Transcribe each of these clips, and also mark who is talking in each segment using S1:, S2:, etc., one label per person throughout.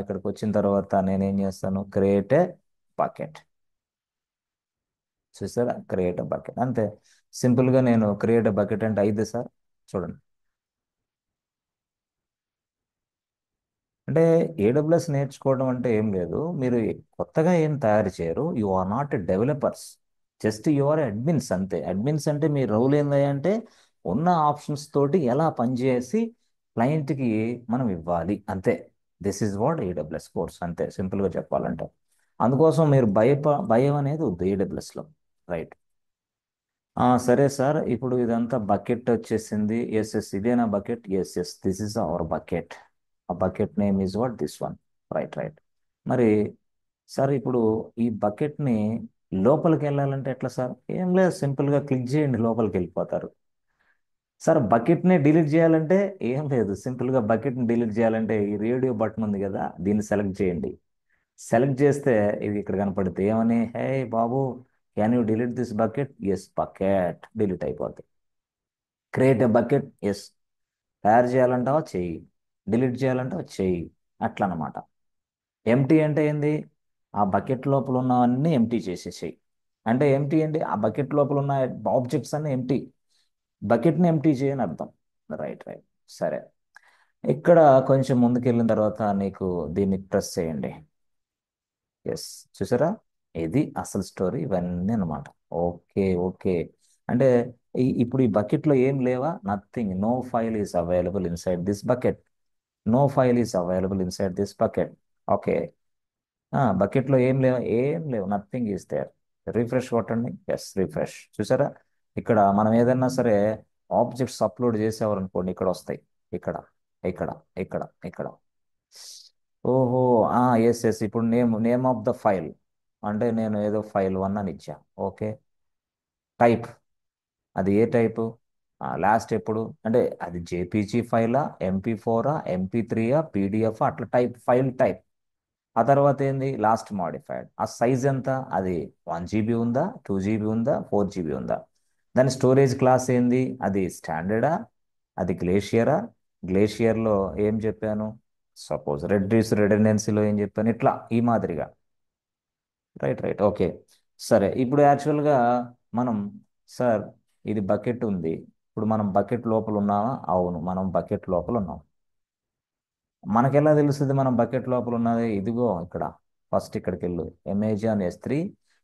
S1: ఇక్కడికి వచ్చిన తర్వాత నేనేం చేస్తాను, క్రియేట్ ఏ బకెట్. చూసారా, క్రియేట్ ఏ బకెట్ అంతే. సింపుల్గా నేను క్రియేట్ ఏ బకెట్ అంటే అయింది సార్. చూడండి, అంటే ఏడబ్ల్యూఎస్ నేర్చుకోవడం అంటే ఏం లేదు, మీరు కొత్తగా ఏం తయారు చేయరు, you are not developers, just you are admins అంతే. అడ్మిన్స్ అంటే మీ రోల్ ఏంది అంటే ఉన్న ఆప్షన్స్ తోటి ఎలా పనిచేసి క్లయింట్కి మనం ఇవ్వాలి అంతే. This is what AWS course, అంతే సింపుల్గా చెప్పాలంటే. అందుకోసం మీరు భయం అనేది వద్దు ఏడబ్ల్యూఎస్లో. రైట్. సరే సార్, ఇప్పుడు ఇదంతా బకెట్ వచ్చేసింది. ఎస్ ఎస్, ఇదేనా bucket? Yes yes, this is our bucket. ఆ bucket name is what, this one. Right right. మరి సార్, ఇప్పుడు ఈ బకెట్ని లోపలికి వెళ్ళాలంటే ఎట్లా సార్? ఏం లేదు, సింపుల్గా క్లిక్ చేయండి, లోపలికి వెళ్ళిపోతారు. సార్, బకెట్ని డిలీట్ చేయాలంటే ఏం లేదు, సింపుల్గా బకెట్ని డిలీట్ చేయాలంటే ఈ రేడియో బటన్ ఉంది కదా, దీన్ని సెలెక్ట్ చేయండి. సెలెక్ట్ చేస్తే ఇది ఇక్కడ కనపడుతుంది ఏమని, హే బాబు, can you delete this bucket? Yes, bucket delete అయిపోతుంది. Create a bucket, yes. తయారు చేయాలంటావా చెయ్యి, డిలీట్ చేయాలంటావా చెయ్యి, అట్లా అనమాట. ఎంటీ అంటే ఏంది? ఆ బకెట్ లోపల ఉన్నవన్నీ ఎంటీ చేసేసేయి. అంటే ఎంటీ ఏంటి? ఆ బకెట్ లోపల ఉన్న ఆబ్జెక్ట్స్ అన్ని ఎంటీ, బకెట్ని ఎంటీ చేయని అర్థం. Right right. సరే, ఇక్కడ కొంచెం ముందుకెళ్ళిన తర్వాత నీకు దీన్ని ప్రెస్ చేయండి. ఎస్, చూసారా, ఇది అసలు స్టోరీ ఇవన్నీ అనమాట. Okay okay. అంటే ఇప్పుడు ఈ బకెట్లో ఏం లేవా? Nothing, no file is available inside this bucket. No file is available inside this bucket. Okay. బకెట్లో ఏం లేవు, ఏం లేవు, నథింగ్ ఈస్ దేర్. రిఫ్రెష్ కొట్టండి. Yes, refresh. చూసారా, ఇక్కడ మనం ఏదన్నా సరే ఆబ్జెక్ట్స్ అప్లోడ్ చేసేవారనుకోండి, ఇక్కడ వస్తాయి. ఇక్కడ, ఇక్కడ, ఇక్కడ, ఇక్కడ. ఓహో. ఎస్ ఎస్, ఇప్పుడు నేమ్ ఆఫ్ ద ఫైల్ అంటే నేను ఏదో ఫైల్ 1 అని ఇచ్చా. ఓకే. టైప్, అది ఏ టైపు? లాస్ట్ ఎప్పుడు అంటే అది జేపీజీ ఫైలా, MP4ఆ, MP3ఆ, పీడిఎఫ్, అట్లా టైప్, ఫైల్ టైప్. ఆ తర్వాత ఏంది, లాస్ట్ మాడిఫైడ్. ఆ సైజ్ ఎంత? అది 1 GB ఉందా, 2 GB ఉందా, 4 GB ఉందా? దాని స్టోరేజ్ క్లాస్ ఏంది? అది స్టాండర్డా, అది గ్లేషియరా? గ్లేషియర్లో ఏం చెప్పాను? సపోజ్ రెడెండెన్సీలో ఏం చెప్పాను? ఇట్లా ఈ మాదిరిగా. Right right. ఓకే. సరే, ఇప్పుడు యాక్చువల్గా మనం, సార్, ఇది బకెట్ ఉంది. ఇప్పుడు మనం బకెట్ లోపల ఉన్నామా? అవును, మనం బకెట్ లోపల ఉన్నాం. మనకెలా తెలుస్తుంది మనం బకెట్ లోపల ఉన్నది? ఇదిగో ఇక్కడ, ఫస్ట్ ఇక్కడికి వెళ్ళు, అమెజాన్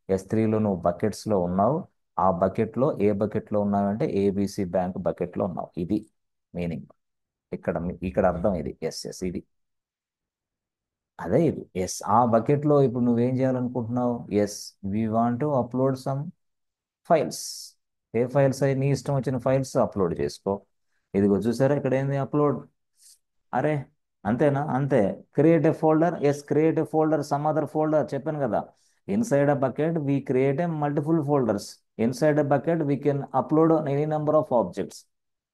S1: S3లో నువ్వు బకెట్స్లో ఉన్నావు. ఆ బకెట్లో ఏ బకెట్లో ఉన్నావంటే ఏబిసి బ్యాంక్ బకెట్లో ఉన్నావు. ఇది మీనింగ్. ఇక్కడ ఇక్కడ అర్థం ఇది. ఎస్ ఎస్, ఇది అదే ఇది. ఎస్, ఆ బకెట్లో ఇప్పుడు నువ్వేం చేయాలనుకుంటున్నావు? Yes, we want to upload some files. ఏ ఫైల్స్ అయి నీ ఇష్టం వచ్చిన ఫైల్స్ అప్లోడ్ చేసుకో. ఇదిగో చూసారా, ఇక్కడ ఏంది, అప్లోడ్. అరే, అంతేనా? అంతే. Create a folder. Yes, create a folder, some other folder. చెప్పాను కదా, inside a bucket we create a multiple folders. Inside a bucket we can upload any number of objects.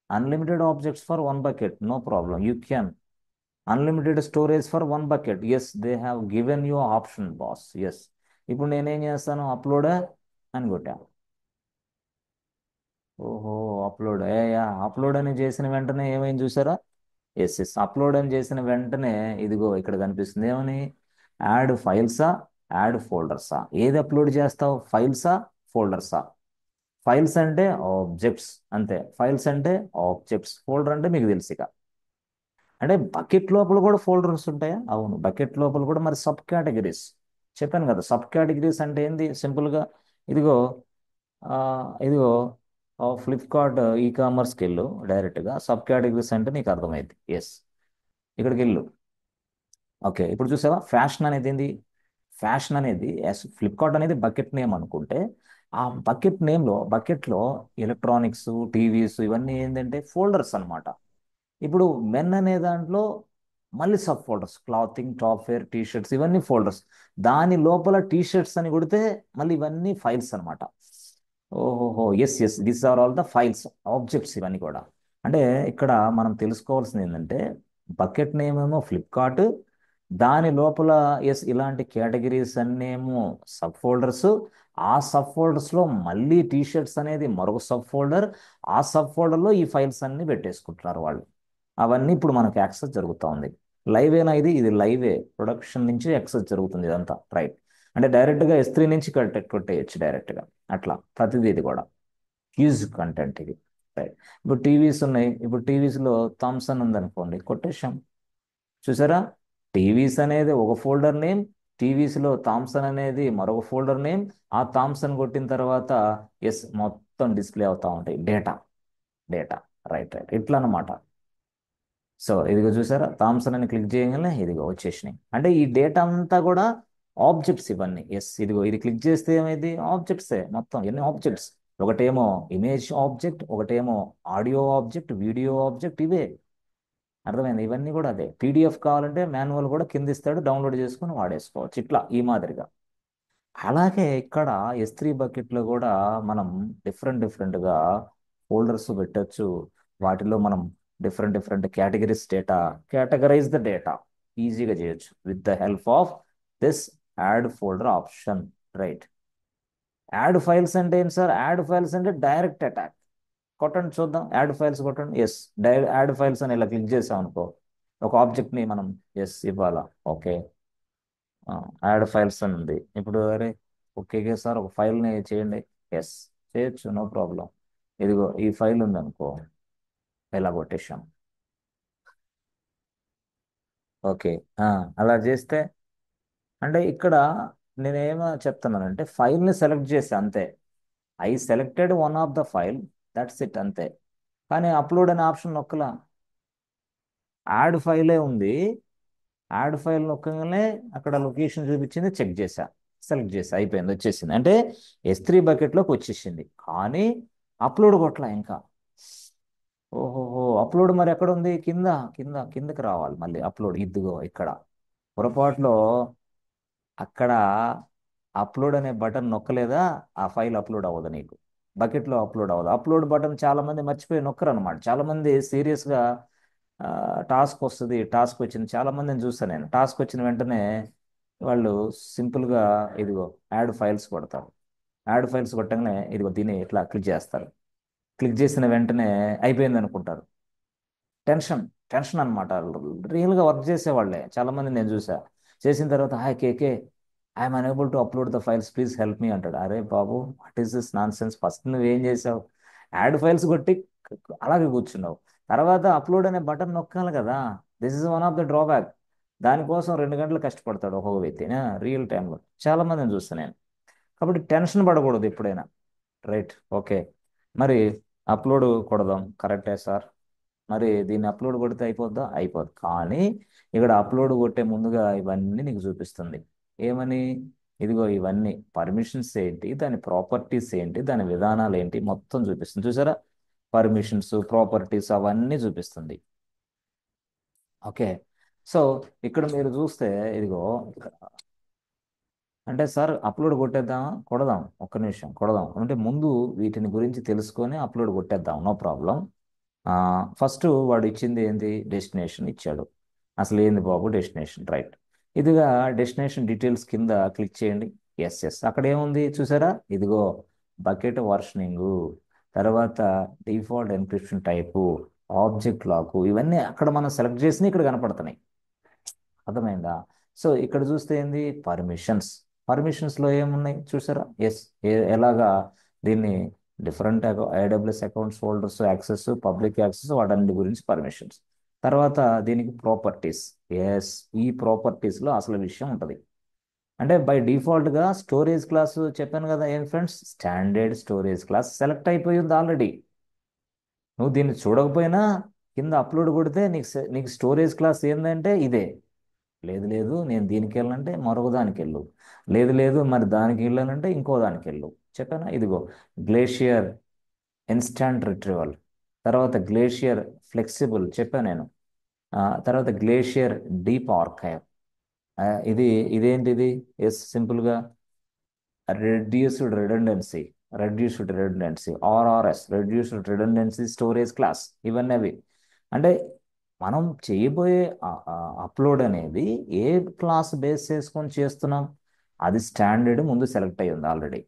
S1: Unlimited objects for one bucket, no problem, you can. Unlimited storage for one bucket, yes, they have given you option boss. Yes. ఇప్పుడు నేనేం చేస్తాను, upload అని కొట్టా. ఓహో, upload ఏ, upload అని చేసిన వెంటనే ఏమైంది చూసారా? ఎస్ ఎస్, అప్లోడ్ అని చేసిన వెంటనే ఇదిగో ఇక్కడ కనిపిస్తుంది ఏమని, యాడ్ ఫైల్సా, యాడ్ ఫోల్డర్సా? ఏది అప్లోడ్ చేస్తావు, ఫైల్సా, ఫోల్డర్సా? ఫైల్స్ అంటే ఆబ్జెక్ట్స్ అంతే, ఫైల్స్ అంటే ఆబ్జెక్ట్స్, ఫోల్డర్ అంటే మీకు తెలుసు ఇక. అంటే బకెట్ లోపల కూడా ఫోల్డర్స్ ఉంటాయా? అవును, బకెట్ లోపల కూడా మరి సబ్ కేటగిరీస్. చెప్పాను కదా, సబ్ కేటగిరీస్ అంటే ఏంది, సింపుల్గా ఇదిగో, ఆ, ఇదిగో, ఫ్లిప్కార్ట్ కామర్స్కి వెళ్ళు డైరెక్ట్గా, సబ్ కేటగిరీస్ అంటే నీకు అర్థమైంది. ఎస్, ఇక్కడికి వెళ్ళు. ఓకే, ఇప్పుడు చూసావా, ఫ్యాషన్ అనేది ఏంది? ఫ్యాషన్ అనేది, ఫ్లిప్కార్ట్ అనేది బకెట్ నేమ్ అనుకుంటే, ఆ బకెట్ నేమ్లో, బకెట్లో ఎలక్ట్రానిక్స్, టీవీస్ ఇవన్నీ ఏంటంటే ఫోల్డర్స్ అన్నమాట. ఇప్పుడు మెన్ అనే దాంట్లో మళ్ళీ sub folders, clothing, top wear, T shirts, ఇవన్నీ ఫోల్డర్స్. దాని లోపల టీ షర్ట్స్ అని కొడితే మళ్ళీ ఇవన్నీ ఫైల్స్ అన్నమాట. ఓహోహో, yes yes, these are all the files, objects ఇవన్నీ కూడా. అంటే ఇక్కడ మనం తెలుసుకోవాల్సింది ఏంటంటే, బకెట్ నేమ్ ఏమో ఫ్లిప్కార్ట్, దాని లోపల ఎస్ ఇలాంటి కేటగిరీస్ అన్నేమో సబ్ ఫోల్డర్స్. ఆ సబ్ ఫోల్డర్స్లో మళ్ళీ టీ షర్ట్స్ అనేది మరొక సబ్ ఫోల్డర్. ఆ సబ్ ఫోల్డర్లో ఈ ఫైల్స్ అన్ని పెట్టేసుకుంటున్నారు వాళ్ళు. అవన్నీ ఇప్పుడు మనకు యాక్సెస్ జరుగుతూ ఉంది. లైవేనా ఇది? ఇది లైవే, ప్రొడక్షన్ నుంచి యాక్సెస్ జరుగుతుంది ఇదంతా, రైట్. అంటే డైరెక్ట్గా S3 నుంచి కొట్టేయచ్చు డైరెక్ట్గా. అట్లా ప్రతిదీ ఇది కూడా హ్యూజ్ కంటెంట్ ఇది, రైట్. ఇప్పుడు టీవీస్ ఉన్నాయి, ఇప్పుడు టీవీస్లో థామ్సన్ ఉందనుకోండి, కొట్టేశాం. చూసారా? టీవీస్ అనేది ఒక ఫోల్డర్ నేమ్, టీవీస్లో థామ్సన్ అనేది మరొక ఫోల్డర్ నేమ్. ఆ థామ్సన్ కొట్టిన తర్వాత ఎస్ మొత్తం డిస్ప్లే అవుతా ఉంటాయి డేటా, డేటా, రైట్ రైట్, ఇట్లా అన్నమాట. సో ఇదిగో చూసారా, థామ్సన్ అని క్లిక్ చేయగానే ఇదిగో వచ్చేసినాయి. అంటే ఈ డేటా అంతా కూడా ఆబ్జెక్ట్స్ ఇవన్నీ. ఎస్ ఇదిగో ఇది క్లిక్ చేస్తే ఏమైంది? ఆబ్జెక్ట్సే మొత్తం, ఎన్ని ఆబ్జెక్ట్స్. ఒకటేమో ఇమేజ్ ఆబ్జెక్ట్, ఒకటేమో ఆడియో ఆబ్జెక్ట్, వీడియో ఆబ్జెక్ట్, ఇవే. అర్థమైంది? ఇవన్నీ కూడా అదే. పీడిఎఫ్ కావాలంటే మాన్యువల్ కూడా కింద ఇస్తాడు, డౌన్లోడ్ చేసుకొని వాడేసుకోవచ్చు, ఇట్లా ఈ మాదిరిగా. అలాగే ఇక్కడ S3 బకెట్లో కూడా మనం డిఫరెంట్ డిఫరెంట్గా ఫోల్డర్స్ పెట్టొచ్చు. వాటిలో మనం different different categories data, categorize the data ఈజీగా చేయొచ్చు with the help of this add folder option, right. Add files అంటే ఏంటి సార్? యాడ్ ఫైల్స్ అంటే డైరెక్ట్ అటాక్. కొట్టండి చూద్దాం, యాడ్ ఫైల్స్ కొట్టండి. ఎస్, యాడ్ ఫైల్స్ అని ఇలా క్లిక్ చేసాం అనుకో, ఒక ఆబ్జెక్ట్ని మనం ఎస్ ఇవ్వాలా. ఓకే, యాడ్ ఫైల్స్ అని ఉంది. ఇప్పుడు అరే ఓకే సార్ ఒక ఫైల్ని చేయండి. ఎస్, చేయొచ్చు, నో ప్రాబ్లం. ఇదిగో ఈ ఫైల్ ఉంది అనుకో, ఇలా కొట్టేశాం. ఓకే, ఆ, అలా చేస్తే అంటే ఇక్కడ నేనేమో చెప్తున్నానంటే ఫైల్ని సెలెక్ట్ చేసి అంతే. I selected one of the file, that's it, అంతే. కానీ అప్లోడ్ అనే ఆప్షన్ నొక్కలా, యాడ్ ఫైలే ఉంది. యాడ్ ఫైల్ నొక్కగానే అక్కడ లొకేషన్ చూపించింది, చెక్ చేశా, సెలెక్ట్ చేసా, అయిపోయింది, వచ్చేసింది. అంటే S3 బకెట్లోకి వచ్చేసింది. కానీ అప్లోడ్ కొట్టలా ఇంకా. ఓహోహో, అప్లోడ్ మరి ఎక్కడ ఉంది? కింద, కిందకి రావాలి మళ్ళీ అప్లోడ్. ఇదిగో ఇక్కడ పొరపాటులో అక్కడ అప్లోడ్ అనే బటన్ నొక్కలేదా, ఆ ఫైల్ అప్లోడ్ అవ్వదు నీకు, బకెట్లో అప్లోడ్ అవ్వదు. అప్లోడ్ బటన్ చాలా మంది మర్చిపోయి నొక్కరు అనమాట. చాలా మంది సీరియస్గా టాస్క్ వస్తుంది, టాస్క్ వచ్చింది, చాలా మందిని చూస్తాను నేను. టాస్క్ వచ్చిన వెంటనే వాళ్ళు సింపుల్గా ఇదిగో యాడ్ ఫైల్స్ కొడతారు. యాడ్ ఫైల్స్ కొట్టగానే ఇదిగో దీన్ని ఇట్లా క్లిక్ చేస్తారు. క్లిక్ చేసిన వెంటనే అయిపోయింది అనుకుంటారు. టెన్షన్, టెన్షన్ అనమాట. రియల్గా వర్క్ చేసేవాళ్ళే చాలా మంది నేను చూసా. చేసిన తర్వాత hi KK, I'm unable to upload the files, please help me అంటాడు. అరే బాబు, what is this nonsense? First నువ్వేం చేసావు? యాడ్ ఫైల్స్ కొట్టి అలాగే కూర్చున్నావు. తర్వాత అప్లోడ్ అనే బటన్ నొక్కాలి కదా. This is one of the drawback. దానికోసం 2 గంటలు కష్టపడతాడు ఒక్కొక్క వ్యక్తి, రియల్ టైంలో చాలా మందిని చూస్తాను నేను. కాబట్టి టెన్షన్ పడకూడదు ఎప్పుడైనా, రైట్. ఓకే, మరి అప్లోడ్ కొడదాం, కరెక్టే సార్. మరి దీన్ని అప్లోడ్ కొడితే అయిపోద్దా? అయిపోద్ది. కానీ ఇక్కడ అప్లోడ్ కొట్టే ముందుగా ఇవన్నీ నీకు చూపిస్తుంది. ఏమని? ఇదిగో ఇవన్నీ పర్మిషన్స్ ఏంటి, దాని ప్రాపర్టీస్ ఏంటి, దాని విధానాలు ఏంటి, మొత్తం చూపిస్తుంది. చూసారా? పర్మిషన్స్, ప్రాపర్టీస్ అవన్నీ చూపిస్తుంది. ఓకే, సో ఇక్కడ మీరు చూస్తే ఇదిగో అంటే సార్ అప్లోడ్ కొట్టేద్దామా? కొడదాం, ఒక్క నిమిషం కొడదాం. అంటే ముందు వీటిని గురించి తెలుసుకొని అప్లోడ్ కొట్టేద్దాం, నో ప్రాబ్లం. ఫస్ట్ వాడు ఇచ్చింది ఏంది? డెస్టినేషన్ ఇచ్చాడు. అసలు ఏంది బాబు డెస్టినేషన్, రైట్. ఇదిగా డెస్టినేషన్ డీటెయిల్స్ కింద క్లిక్ చేయండి. ఎస్ ఎస్, అక్కడ ఏముంది చూసారా? ఇదిగో బకెట్ వర్షనింగ్, తర్వాత డిఫాల్ట్ ఎన్క్రిప్షన్ టైపు, ఆబ్జెక్ట్ లాకు, ఇవన్నీ అక్కడ మనం సెలెక్ట్ చేసి ఇక్కడ కనపడుతున్నాయి. అర్థమైందా? సో ఇక్కడ చూస్తే ఏంది? పర్మిషన్స్. పర్మిషన్స్లో ఏమున్నాయి చూసారా? ఎస్, ఎలాగా దీన్ని different AWS accounts, folders, access, public access, వాటన్నిటి గురించి పర్మిషన్స్. తర్వాత దీనికి ప్రాపర్టీస్. ఎస్, ఈ ప్రాపర్టీస్లో అసలు విషయం ఉంటుంది. అంటే బై డిఫాల్ట్గా స్టోరేజ్ క్లాస్ చెప్పాను కదా ఏం friends, standard storage class select అయిపోయి ఉంది ఆల్రెడీ. నువ్వు దీన్ని చూడకపోయినా కింద అప్లోడ్ కొడితే నీకు స్టోరేజ్ క్లాస్ ఏంటంటే ఇదే. లేదు లేదు నేను దీనికి వెళ్ళాలంటే మరొక దానికి వెళ్ళు, లేదు లేదు మరి దానికి వెళ్ళాలంటే ఇంకో దానికి వెళ్ళు. చెప్పానా? ఇదిగో గ్లేషియర్ ఇన్స్టాంట్ రిట్రీవల్, తర్వాత గ్లేషియర్ ఫ్లెక్సిబుల్ చెప్పాను నేను. తర్వాత గ్లేషియర్ డీప్ ఆర్కైవ్. ఇది ఇదేంటిది? ఎస్, సింపుల్గా reduced redundancy, RRS, reduced redundancy storage class. ఇవన్నీ అవి. అంటే మనం చేయబోయే అప్లోడ్ అనేది ఏ క్లాస్ బేస్ చేసుకొని చేస్తున్నాం? అది స్టాండర్డ్ ముందు సెలెక్ట్ అయ్యి ఉంది ఆల్రెడీ.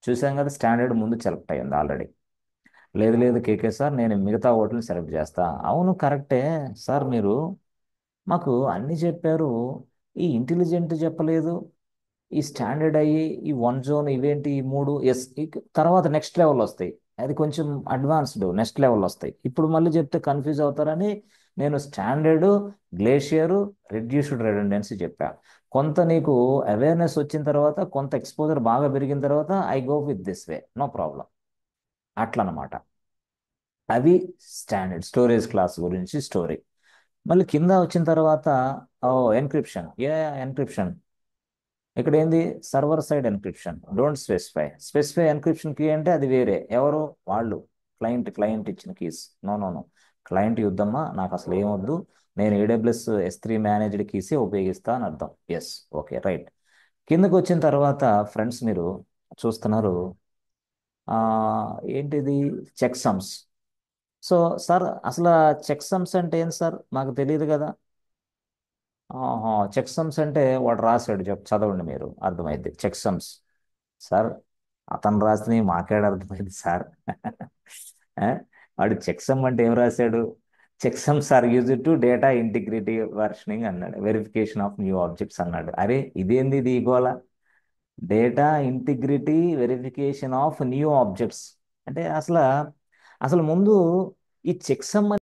S1: చూసాం కదా, స్టాండర్డ్ ముందు సెలెక్ట్ అయ్యి ఉంది ఆల్రెడీ. లేదు లేదు కేకే సార్ నేను మిగతా ఓట్లని సెలెక్ట్ చేస్తా. అవును కరెక్టే సార్, మీరు మాకు అన్ని చెప్పారు, ఈ ఇంటెలిజెంట్ చెప్పలేదు, ఈ స్టాండర్డ్ అయ్యి ఈ వన్ జోన్ ఇవేంటి ఈ మూడు ఎస్, తర్వాత నెక్స్ట్ లెవెల్ వస్తాయి, అది కొంచెం అడ్వాన్స్డ్ నెక్స్ట్ లెవెల్ వస్తాయి, ఇప్పుడు మళ్ళీ చెప్తే కన్ఫ్యూజ్ అవుతారని నేను స్టాండర్డ్, గ్లేషియర్, రెడ్యూస్డ్ రెడెండెన్సీ చెప్పా. కొంత నీకు అవేర్నెస్ వచ్చిన తర్వాత, కొంత ఎక్స్పోజర్ బాగా పెరిగిన తర్వాత I go with this way, no problem. అట్లా అనమాట. అవి స్టాండర్డ్ స్టోరేజ్ క్లాస్ గురించి స్టోరీ. మళ్ళీ కింద వచ్చిన తర్వాత ఓ ఎన్క్రిప్షన్, ఏ ఎన్క్రిప్షన్ ఇక్కడ ఏంది, server side encryption, don't specify. Specify encryption key అంటే అది వేరే ఎవరు, వాళ్ళు క్లయింట్ ఇచ్చిన keys. No no no, client యుద్ధమ్మా, నాకు అసలు ఏమొద్దు, నేను ఏడబ్ల్యూఎస్ S3 మేనేజ్డ్ కీసే ఉపయోగిస్తా అని అర్థం. Yes, okay, right. కిందకు వచ్చిన తర్వాత ఫ్రెండ్స్ మీరు చూస్తున్నారు, ఆ, ఏంటిది, చెక్ సమ్స్. సో సార్ అసలు చెక్ సమ్స్ అంటే ఏంటి సార్, మాకు తెలియదు కదా. చెక్ సమ్స్ అంటే వాడు రాశాడు, చదవండి మీరు, అర్థమైంది చెక్ సమ్స్. సార్ అతను రాసిన మాకేడ అర్థమైంది సార్. ఆ? వాడు చెక్ సమ్ అంటే ఏం రాశాడు, check sums are use to data integrity versioning అన్నాడు, వెరిఫికేషన్ ఆఫ్ న్యూ ఆబ్జెక్ట్స్ అన్నాడు. అరే ఇదేంది ఇది గోల, data integrity verification of new objects అంటే అసలు ముందు ఈ చెక్ సమ్